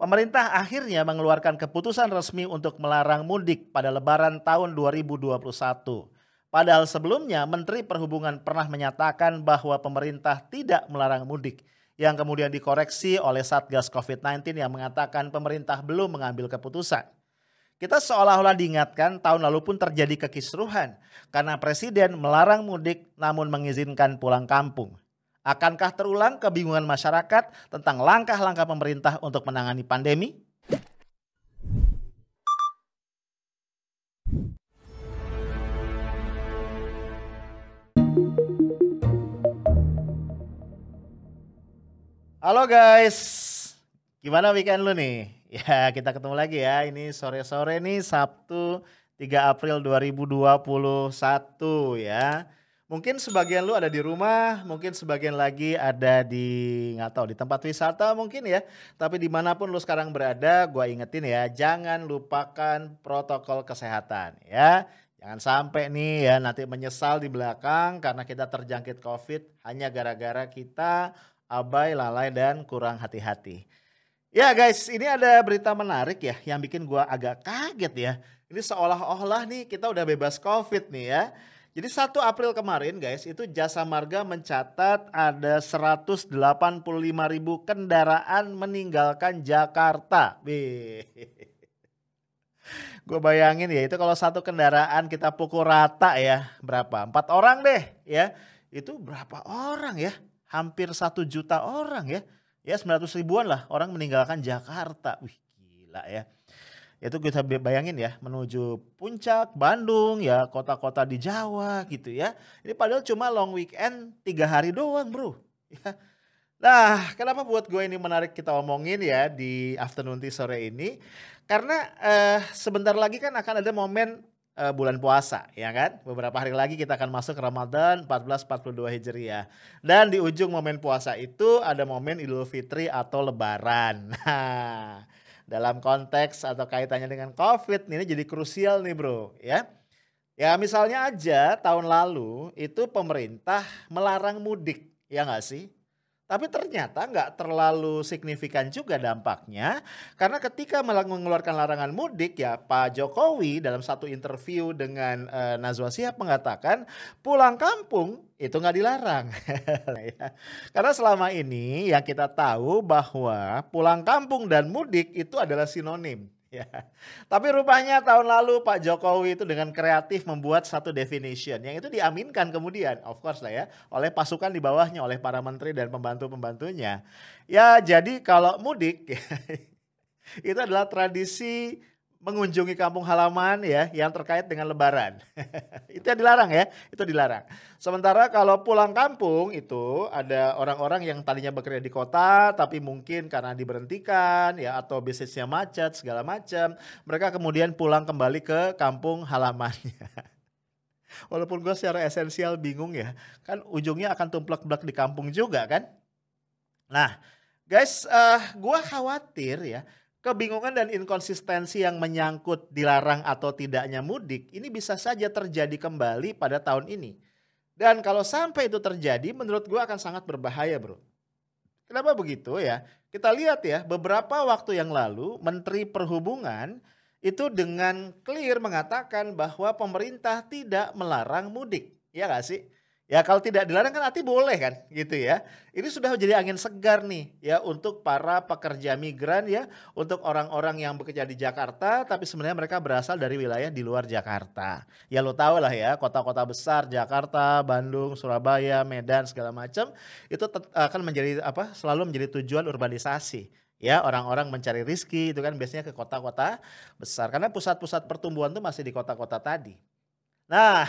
Pemerintah akhirnya mengeluarkan keputusan resmi untuk melarang mudik pada Lebaran tahun 2021. Padahal sebelumnya Menteri Perhubungan pernah menyatakan bahwa pemerintah tidak melarang mudik, yang kemudian dikoreksi oleh Satgas COVID-19 yang mengatakan pemerintah belum mengambil keputusan. Kita seolah-olah diingatkan tahun lalu pun terjadi kekisruhan karena presiden melarang mudik namun mengizinkan pulang kampung. Akankah terulang kebingungan masyarakat tentang langkah-langkah pemerintah untuk menangani pandemi? Halo guys, gimana weekend lu nih? Ya kita ketemu lagi ya, ini sore-sore nih Sabtu 3 April 2021 ya. Mungkin sebagian lu ada di rumah, mungkin sebagian lagi ada di nggak tahu di tempat wisata mungkin ya. Tapi dimanapun lu sekarang berada, gua ingetin ya, jangan lupakan protokol kesehatan ya. Jangan sampai nih ya nanti menyesal di belakang karena kita terjangkit COVID hanya gara-gara kita abai, lalai, dan kurang hati-hati. Ya guys, ini ada berita menarik ya yang bikin gua agak kaget ya. Ini seolah-olah nih kita udah bebas COVID nih ya. Jadi 1 April kemarin guys, itu Jasa Marga mencatat ada 185.000 kendaraan meninggalkan Jakarta. Gue bayangin ya itu kalau satu kendaraan kita pukul rata ya, berapa? 4 orang deh ya. Itu berapa orang ya? Hampir 1 juta orang ya. Ya 900 ribuan lah orang meninggalkan Jakarta. Wih gila ya. Itu kita bayangin ya menuju Puncak, Bandung ya, kota-kota di Jawa gitu ya. Ini padahal cuma long weekend 3 hari doang bro. Ya. Nah kenapa buat gue ini menarik kita omongin ya di afternoon tea sore ini. Karena sebentar lagi kan akan ada momen bulan puasa ya kan. Beberapa hari lagi kita akan masuk Ramadan 1442 Hijriah. Dan di ujung momen puasa itu ada momen Idul Fitri atau Lebaran. Nah dalam konteks atau kaitannya dengan COVID ini jadi krusial nih bro ya. Ya misalnya aja tahun lalu itu pemerintah melarang mudik ya nggak sih? Tapi ternyata nggak terlalu signifikan juga dampaknya karena ketika mengeluarkan larangan mudik ya Pak Jokowi dalam satu interview dengan Najwa Shihab mengatakan pulang kampung itu nggak dilarang. Ya. Karena selama ini yang kita tahu bahwa pulang kampung dan mudik itu adalah sinonim. Ya. Tapi rupanya tahun lalu Pak Jokowi itu dengan kreatif membuat satu definition yang itu diaminkan kemudian of course lah ya oleh pasukan di bawahnya, oleh para menteri dan pembantu-pembantunya. Ya jadi kalau mudik itu adalah tradisi mengunjungi kampung halaman ya yang terkait dengan lebaran. Itu yang dilarang ya, itu dilarang. Sementara kalau pulang kampung itu ada orang-orang yang tadinya bekerja di kota tapi mungkin karena diberhentikan ya atau bisnisnya macet segala macam, mereka kemudian pulang kembali ke kampung halamannya. Walaupun gue secara esensial bingung ya, kan ujungnya akan tumplek-blek di kampung juga kan. Nah guys, gue khawatir ya kebingungan dan inkonsistensi yang menyangkut dilarang atau tidaknya mudik ini bisa saja terjadi kembali pada tahun ini. Dan kalau sampai itu terjadi menurut gue akan sangat berbahaya bro. Kenapa begitu ya? Kita lihat ya beberapa waktu yang lalu Menteri Perhubungan itu dengan clear mengatakan bahwa pemerintah tidak melarang mudik. Ya gak sih? Ya kalau tidak dilarang kan arti boleh kan gitu ya. Ini sudah jadi angin segar nih ya untuk para pekerja migran ya. Untuk orang-orang yang bekerja di Jakarta tapi sebenarnya mereka berasal dari wilayah di luar Jakarta. Ya lo tau lah ya kota-kota besar Jakarta, Bandung, Surabaya, Medan segala macam. Itu akan menjadi selalu menjadi tujuan urbanisasi. Ya orang-orang mencari rizki itu kan biasanya ke kota-kota besar. Karena pusat-pusat pertumbuhan itu masih di kota-kota tadi. Nah,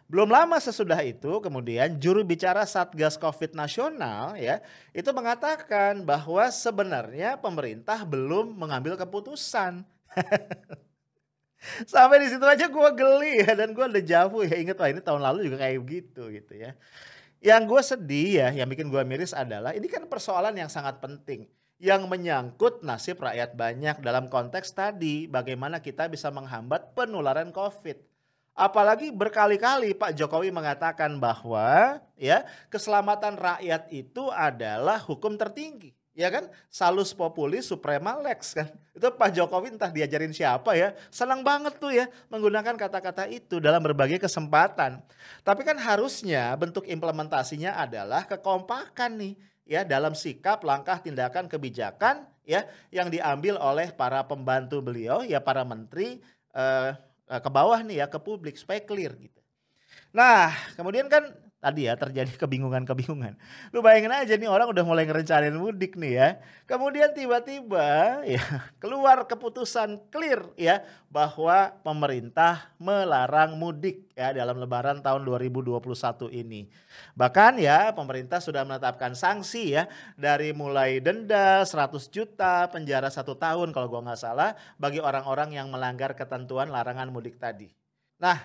belum lama sesudah itu kemudian juru bicara Satgas Covid Nasional ya itu mengatakan bahwa sebenarnya pemerintah belum mengambil keputusan. Sampai di situ aja gue geli ya dan gue dejavu ya inget wah ini tahun lalu juga kayak gitu ya. Yang gue sedih ya yang bikin gue miris adalah ini kan persoalan yang sangat penting. Yang menyangkut nasib rakyat banyak dalam konteks tadi bagaimana kita bisa menghambat penularan COVID. Apalagi berkali-kali Pak Jokowi mengatakan bahwa ya keselamatan rakyat itu adalah hukum tertinggi. Ya kan? Salus populi suprema lex kan. Itu Pak Jokowi entah diajarin siapa ya. Senang banget tuh ya menggunakan kata-kata itu dalam berbagai kesempatan. Tapi kan harusnya bentuk implementasinya adalah kekompakan nih ya dalam sikap, langkah, tindakan, kebijakan ya yang diambil oleh para pembantu beliau ya para menteri ke bawah nih ya ke publik supaya clear gitu. Nah, kemudian kan tadi ya terjadi kebingungan-kebingungan. Lu bayangin aja nih orang udah mulai ngerencanain mudik nih ya. Kemudian tiba-tiba ya keluar keputusan clear ya bahwa pemerintah melarang mudik ya dalam lebaran tahun 2021 ini. Bahkan ya pemerintah sudah menetapkan sanksi ya dari mulai denda 100 juta, penjara 1 tahun kalau gua nggak salah bagi orang-orang yang melanggar ketentuan larangan mudik tadi. Nah,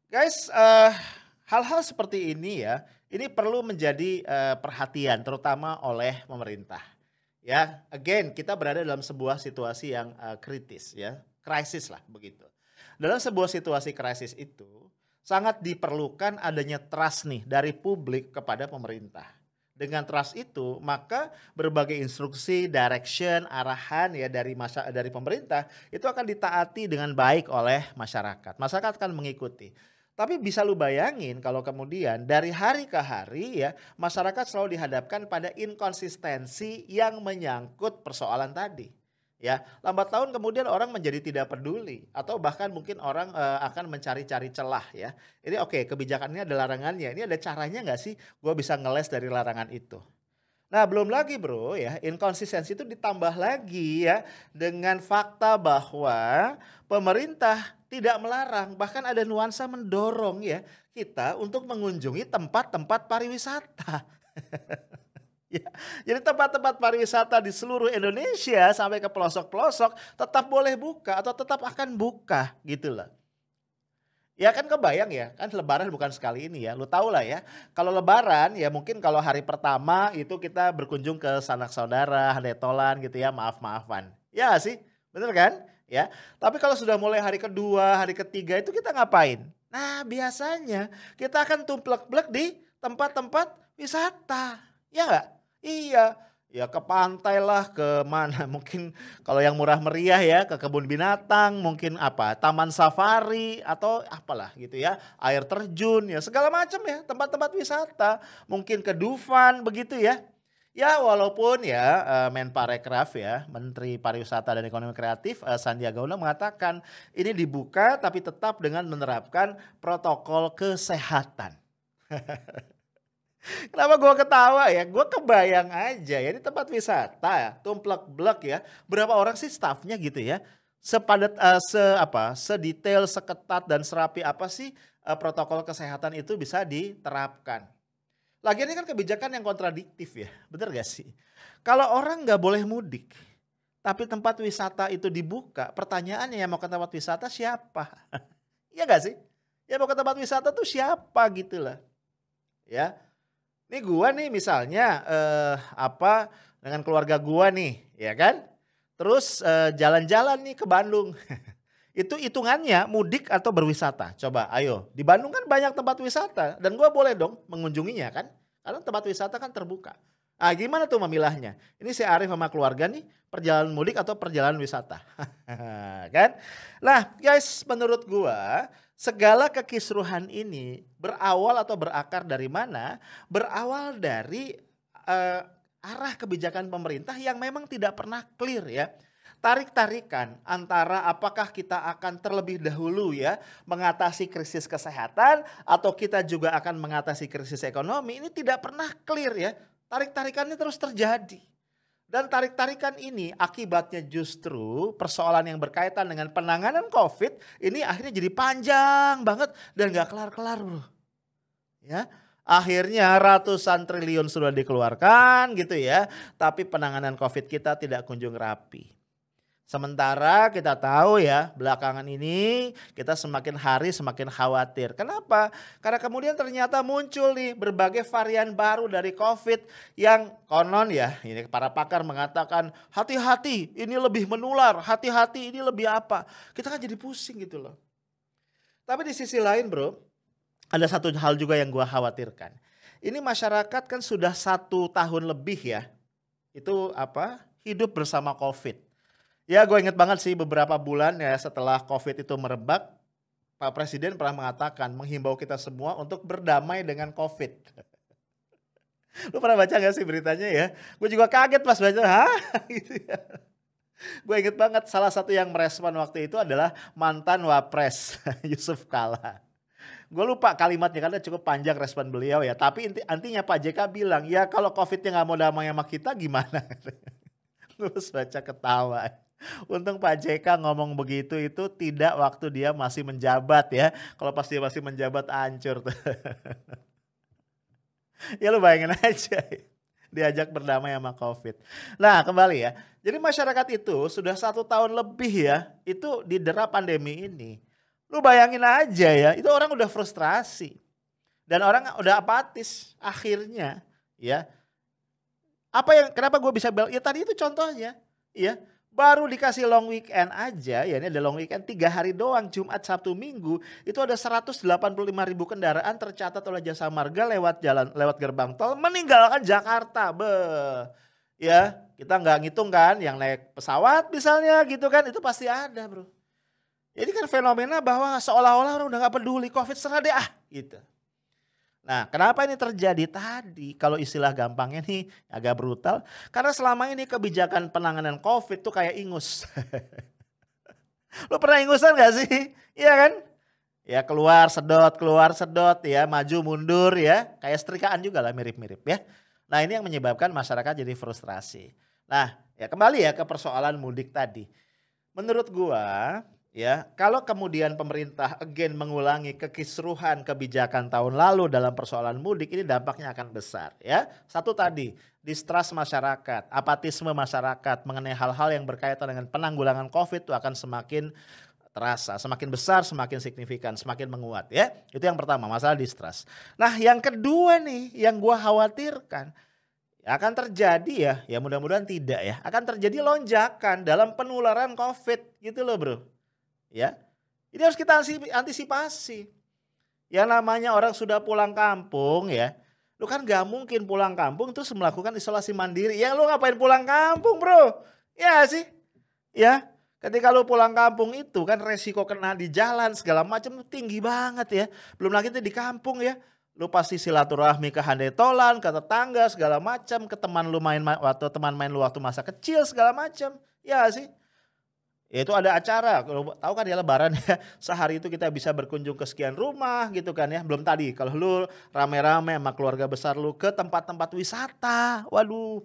guys, hal-hal seperti ini ya, ini perlu menjadi perhatian terutama oleh pemerintah. Ya, again kita berada dalam sebuah situasi yang kritis ya, krisis lah begitu. Dalam sebuah situasi krisis itu sangat diperlukan adanya trust nih dari publik kepada pemerintah. Dengan trust itu, maka berbagai instruksi, direction, arahan ya dari pemerintah itu akan ditaati dengan baik oleh masyarakat. Masyarakat akan mengikuti. Tapi bisa lu bayangin kalau kemudian dari hari ke hari ya masyarakat selalu dihadapkan pada inkonsistensi yang menyangkut persoalan tadi. Ya, lambat laun kemudian orang menjadi tidak peduli atau bahkan mungkin orang akan mencari-cari celah ya. Ini oke, kebijakannya ada larangannya. Ini ada caranya nggak sih gue bisa ngeles dari larangan itu? Nah, belum lagi bro ya, inkonsistensi itu ditambah lagi ya dengan fakta bahwa pemerintah tidak melarang, bahkan ada nuansa mendorong ya kita untuk mengunjungi tempat-tempat pariwisata. Ya, jadi tempat-tempat pariwisata di seluruh Indonesia sampai ke pelosok-pelosok tetap boleh buka atau tetap akan buka gitu loh. Ya kan kebayang ya, kan lebaran bukan sekali ini ya, lu tahu lah ya. Kalau lebaran ya mungkin kalau hari pertama itu kita berkunjung ke sanak saudara, handetolan gitu ya, maaf-maafan. Ya nggak sih? Bener kan? Ya. Tapi kalau sudah mulai hari kedua, hari ketiga itu kita ngapain? Nah biasanya kita akan tumplek-plek di tempat-tempat wisata. Ya nggak? Iya. Ya ke pantai lah, ke mana mungkin kalau yang murah meriah ya ke kebun binatang, mungkin apa taman safari atau apalah gitu ya, air terjun ya segala macam ya tempat-tempat wisata, mungkin ke Dufan begitu ya. Ya walaupun ya Menparekraf ya Menteri Pariwisata dan Ekonomi Kreatif Sandiaga Uno mengatakan ini dibuka tapi tetap dengan menerapkan protokol kesehatan. Kenapa gue ketawa ya? Gue kebayang aja ya di tempat wisata ya, tumplek-blek ya. Berapa orang sih stafnya gitu ya? Sepadat, sedetail, seketat dan serapi apa sih protokol kesehatan itu bisa diterapkan? Lagian ini kan kebijakan yang kontradiktif ya, bener gak sih? Kalau orang nggak boleh mudik, tapi tempat wisata itu dibuka, pertanyaannya yang mau ke tempat wisata siapa? Iya gak sih? Yang mau ke tempat wisata tuh siapa gitu lah. Ya. Nih gua nih misalnya dengan keluarga gua nih, ya kan. Terus jalan-jalan nih ke Bandung. Itu hitungannya mudik atau berwisata? Coba ayo, di Bandung kan banyak tempat wisata dan gua boleh dong mengunjunginya kan. Karena tempat wisata kan terbuka. Ah gimana tuh memilahnya? Ini si Arif sama keluarga nih perjalanan mudik atau perjalanan wisata? Kan? Nah guys menurut gua segala kekisruhan ini berawal atau berakar dari mana? Berawal dari arah kebijakan pemerintah yang memang tidak pernah clear ya. Tarik-tarikan antara apakah kita akan terlebih dahulu ya mengatasi krisis kesehatan atau kita juga akan mengatasi krisis ekonomi ini tidak pernah clear ya. Tarik-tarikannya terus terjadi. Dan tarik-tarikan ini akibatnya justru persoalan yang berkaitan dengan penanganan COVID ini akhirnya jadi panjang banget dan gak kelar-kelar bro. Ya, akhirnya ratusan triliun sudah dikeluarkan gitu ya. Tapi penanganan COVID kita tidak kunjung rapi. Sementara kita tahu ya belakangan ini kita semakin hari semakin khawatir. Kenapa? Karena kemudian ternyata muncul nih berbagai varian baru dari COVID yang konon ya ini para pakar mengatakan hati-hati ini lebih menular, hati-hati ini lebih apa. Kita kan jadi pusing gitu loh. Tapi di sisi lain bro ada satu hal juga yang gua khawatirkan. Ini masyarakat kan sudah 1 tahun lebih ya Itu apa? Hidup bersama COVID. Ya gue inget banget sih beberapa bulan ya setelah COVID itu merebak, Pak Presiden pernah mengatakan, menghimbau kita semua untuk berdamai dengan COVID. Lu pernah baca gak sih beritanya ya? Gue juga kaget pas baca, hah? Gitu ya. Gue inget banget salah satu yang merespon waktu itu adalah mantan Wapres Yusuf Kala. Gue lupa kalimatnya karena cukup panjang respon beliau ya. Tapi intinya Pak JK bilang, ya kalau COVID-nya gak mau damai sama kita gimana? Gue baca ketawa. Untung Pak JK ngomong begitu itu tidak waktu dia masih menjabat ya. Kalau pas dia masih menjabat hancur tuh. Ya lu bayangin aja. Diajak berdamai sama COVID. Nah kembali ya. Jadi masyarakat itu sudah 1 tahun lebih ya. Itu didera pandemi ini. Lu bayangin aja ya. Itu orang udah frustrasi. Dan orang udah apatis akhirnya ya. Kenapa gue bisa bilang, ya tadi itu contohnya, ya baru dikasih long weekend aja, ya ini ada long weekend 3 hari doang, Jumat, Sabtu, Minggu, itu ada 185.000 kendaraan tercatat oleh Jasa Marga lewat gerbang tol meninggalkan Jakarta, ya kita nggak ngitung kan, yang naik pesawat misalnya gitu kan, itu pasti ada bro. Jadi kan fenomena bahwa seolah-olah orang udah nggak peduli COVID serah deh gitu. Nah, kenapa ini terjadi tadi? Kalau istilah gampangnya nih agak brutal. Karena selama ini kebijakan penanganan COVID tuh kayak ingus. Lo pernah ingusan gak sih? Iya kan? Ya keluar sedot ya, maju mundur ya. Kayak setrikaan juga lah mirip-mirip ya. Nah ini yang menyebabkan masyarakat jadi frustrasi. Nah ya kembali ya ke persoalan mudik tadi. Menurut gua ya, kalau kemudian pemerintah again mengulangi kekisruhan kebijakan tahun lalu dalam persoalan mudik, ini dampaknya akan besar ya. Satu tadi, distrust masyarakat, apatisme masyarakat mengenai hal-hal yang berkaitan dengan penanggulangan COVID itu akan semakin terasa, semakin besar, semakin signifikan, semakin menguat ya. Itu yang pertama, masalah distrust. Nah yang kedua nih, yang gua khawatirkan, akan terjadi ya mudah-mudahan tidak ya, akan terjadi lonjakan dalam penularan COVID gitu loh bro. Ya, ini harus kita antisipasi. Ya namanya orang sudah pulang kampung ya, lu kan gak mungkin pulang kampung terus melakukan isolasi mandiri. Ya lu ngapain pulang kampung bro? Ya sih, ya ketika lu pulang kampung itu kan resiko kena di jalan segala macam tinggi banget ya. Belum lagi di kampung ya, lu pasti silaturahmi ke handai tolan, ke tetangga segala macam, ke teman lu teman main lu waktu masa kecil segala macam. Ya sih. Ya itu ada acara, tahu kan ya lebaran ya, sehari itu kita bisa berkunjung ke sekian rumah gitu kan ya. Belum tadi kalau lu rame-rame sama keluarga besar lu ke tempat-tempat wisata, waduh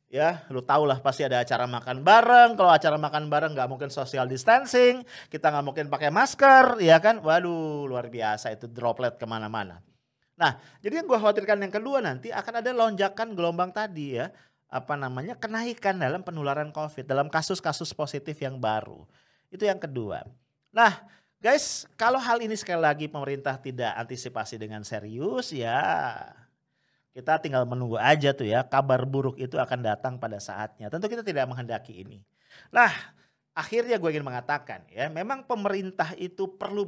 ya lu tau lah pasti ada acara makan bareng. Kalau acara makan bareng gak mungkin social distancing, kita gak mungkin pakai masker ya kan, waduh luar biasa itu droplet kemana-mana. Nah jadi yang gue khawatirkan yang kedua nanti akan ada lonjakan gelombang tadi ya. Kenaikan dalam penularan COVID, dalam kasus-kasus positif yang baru. Itu yang kedua. Nah guys, kalau hal ini sekali lagi pemerintah tidak antisipasi dengan serius ya kita tinggal menunggu aja tuh ya, kabar buruk itu akan datang pada saatnya. Tentu kita tidak menghendaki ini. Nah akhirnya gue ingin mengatakan ya, memang pemerintah itu perlu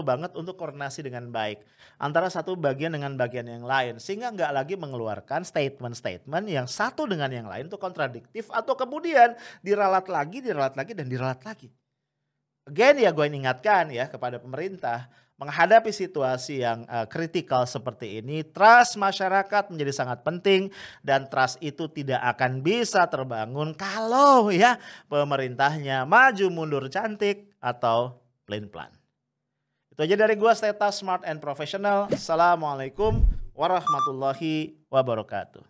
banget untuk koordinasi dengan baik antara satu bagian dengan bagian yang lain, sehingga nggak lagi mengeluarkan statement-statement yang satu dengan yang lain itu kontradiktif atau kemudian diralat lagi dan diralat lagi. Again ya gue ingatkan ya kepada pemerintah, menghadapi situasi yang kritikal seperti ini, trust masyarakat menjadi sangat penting dan trust itu tidak akan bisa terbangun kalau ya pemerintahnya maju mundur cantik atau plan-plan. Itu aja dari gua, stay tough, smart and professional. Assalamualaikum warahmatullahi wabarakatuh.